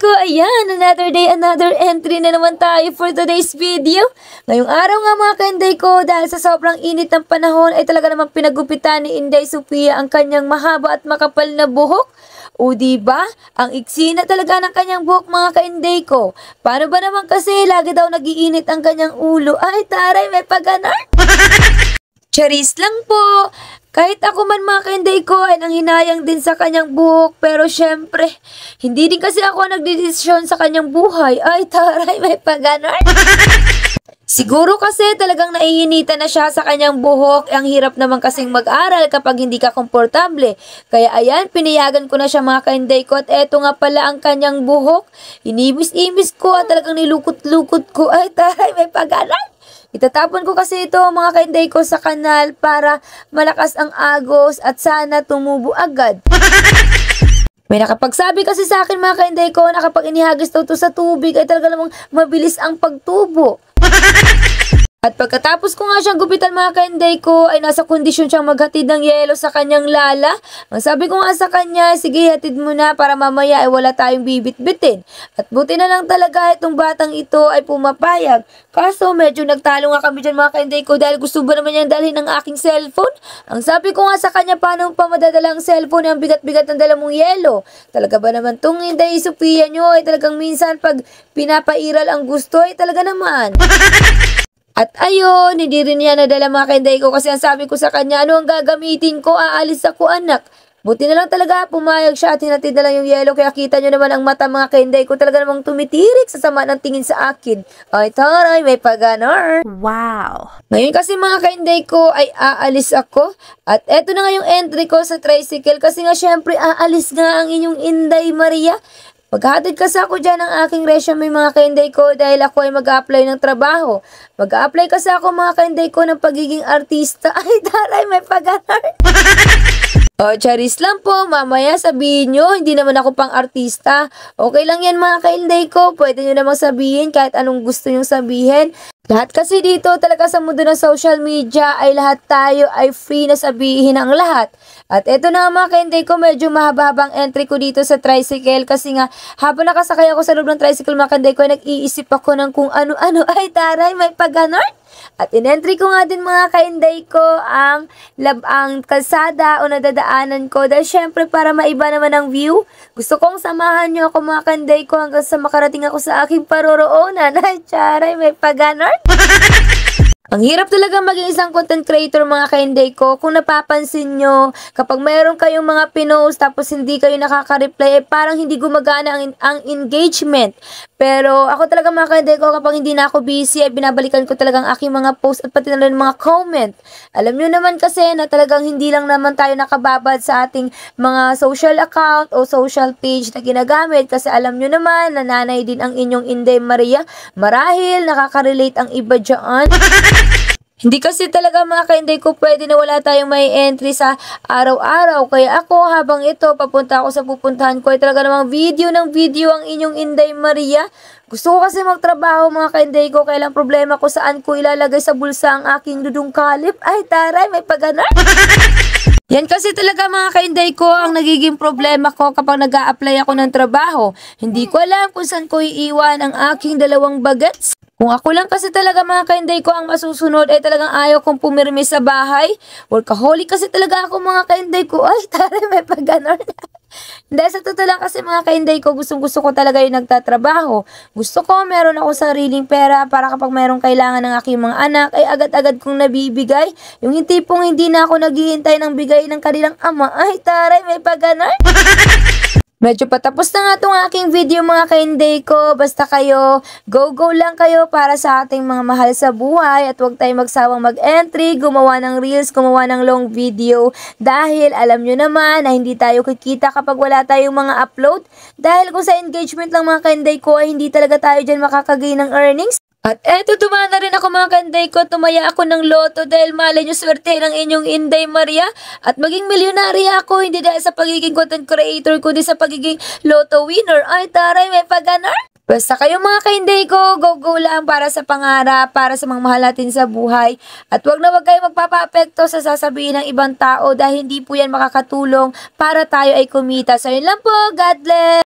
ko, ayan, another day, another entry na naman tayo for today's video. Ngayong araw nga mga ka-Inday ko, dahil sa sobrang init ng panahon, ay talaga namang pinagupitan ni Inday Sofia ang kanyang mahaba at makapal na buhok. O diba? Ang iksi na talaga ng kanyang buhok mga ka-Inday ko. Paano ba naman kasi lagi daw nagiinit ang kanyang ulo? Ay taray, may paganar. Charis lang po. Kahit ako man mga ka-Inday ko ay nanghinayang din sa kanyang buhok. Pero syempre, hindi din kasi ako nagdedesisyon sa kanyang buhay. Ay taray, may paganar. Siguro kasi talagang naiinitan na siya sa kanyang buhok. Ang hirap naman kasing mag-aral kapag hindi ka komportable. Kaya ayan, pinayagan ko na siya mga ka-Inday ko. At eto nga pala ang kanyang buhok. Inimis-imis ko at talagang nilukot-lukot ko. Ay taray, may paganar. Itatapon ko kasi ito mga ka-Inday ko sa kanal para malakas ang agos at sana tumubo agad. May nakapagsabi kasi sa akin mga ka-Inday ko na kapag inihagis daw ito sa tubig ay talaga namang mabilis ang pagtubo. At pagkatapos ko nga siyang gupitan mga ka-Inday ko ay nasa kondisyon siyang maghatid ng yelo sa kanyang lala. Ang sabi ko nga sa kanya, sige hatid mo na para mamaya ay wala tayong bibit-bitin. At buti na lang talaga itong batang ito ay pumapayag. Kaso medyo nagtalo nga kami dyan mga ka-Inday ko dahil gusto ba naman niyang dalhin ang aking cellphone. Ang sabi ko nga sa kanya, paano pa madadala ang cellphone ang bigat-bigat ng dala mong yelo? Talaga ba naman tong Inday Sofia nyo ay talagang minsan pag pinapairal ang gusto ay talaga naman. At ayun, hindi rin niya nadala mga ka-Inday ko kasi ang sabi ko sa kanya, ano ang gagamitin ko? Aalis ako anak. Buti na lang talaga, pumayag siya at hinatid na lang yung yelo. Kaya kita nyo naman ang mata mga ka-Inday ko talaga namang tumitirik sa sama ng tingin sa akin. Ay taray, may paganar. Wow! Ngayon kasi mga ka-Inday ko ay aalis ako. At eto na nga yung entry ko sa tricycle kasi nga syempre aalis nga ang inyong Inday Maria. Maghahatid kasi ako dyan ng aking resume mga ka-Inday ko dahil ako ay mag-a-apply ng trabaho. Mag-a-apply kasi ako mga ka-Inday ko ng pagiging artista. Ay taray, may paganar. O, charis lang po. Mamaya sabihin nyo, hindi naman ako pang artista. Okay lang yan mga ka-Inday ko. Pwede nyo namang sabihin kahit anong gusto nyong sabihin. Lahat kasi dito talaga sa mundo ng social media ay lahat tayo ay free na sabihin ang lahat. At eto na mga ka-Inday ko, medyo mahaba-habang entry ko dito sa tricycle kasi nga habang nakasakay ako sa loob ng tricycle mga ka-Inday ko, nag-iisip ako ng kung ano-ano. Ay taray, may paganar. At in-entry ko nga din mga ka-Inday ko ang kalsada o nadadaanan ko dahil syempre para maiba naman ang view. Gusto kong samahan nyo ako mga ka-Inday ko hanggang sa makarating ako sa aking paroroonan. Ay charay, may paganar. Ang hirap talaga maging isang content creator mga ka-Inday ko. Kung napapansin nyo, kapag mayroon kayong mga pinost tapos hindi kayo nakaka-reply, eh, parang hindi gumagana ang engagement. Pero ako talaga mga ka-Inday ko, kapag hindi na ako busy, ay binabalikan ko talagang aking mga post at pati na rin mga comment. Alam nyo naman kasi na talagang hindi lang naman tayo nakababad sa ating mga social account o social page na ginagamit. Kasi alam nyo naman, nananay din ang inyong Inday Maria. Marahil nakaka-relate ang iba dyan. Hindi kasi talaga mga ka-Inday ko pwede na wala tayong may entry sa araw-araw. Kaya ako habang ito papunta ako sa pupuntahan ko ay talaga namang video ng video ang inyong Inday Maria. Gusto ko kasi magtrabaho mga ka-Inday ko. Kaya lang problema ko saan ko ilalagay sa bulsa ang aking dudong kalip. Ay taray, may paganar. Yan kasi talaga mga ka-Inday ko ang nagiging problema ko kapag nag-a-apply ako ng trabaho. Hindi ko alam kung saan ko iiwan ang aking dalawang bagets. Kung ako lang kasi talaga mga ka-Inday ko ang masusunod ay talagang ayaw kong pumirmi sa bahay. Workaholic kasi talaga ako mga ka-Inday ko. Ay taray, may paganar na. Dahil sa totoo lang kasi mga ka-Inday ko, gustong-gusto ko talaga yung nagtatrabaho. Gusto ko meron ako sariling pera para kapag mayroong kailangan ng aking mga anak ay agad-agad kong nabibigay. Yung tipong hindi na ako naghihintay ng bigay ng kanilang ama. Ay taray, may paganar. Medyo patapos na nga itong aking video mga ka-Inday ko. Basta kayo, go lang kayo para sa ating mga mahal sa buhay. At huwag tayong magsawang mag-entry, gumawa ng reels, gumawa ng long video. Dahil alam nyo naman na hindi tayo kikita kapag wala tayong mga upload. Dahil kung sa engagement lang mga ka-Inday ko ay hindi talaga tayo dyan makakagain ng earnings. At eto, tumana rin ako mga ka-Inday ko, tumaya ako ng loto dahil malay nyo swerte ng inyong Inday Maria. At maging milyonarya ako, hindi dahil sa pagiging content creator, kundi sa pagiging loto winner. Ay taray, may paganar. Basta kayo mga ka-Inday ko, go lang para sa pangarap, para sa mga mahal natin sa buhay. At wag na wag kayo magpapa-apekto sa sasabihin ng ibang tao dahil hindi po yan makakatulong para tayo ay kumita. So yun lang po, God bless!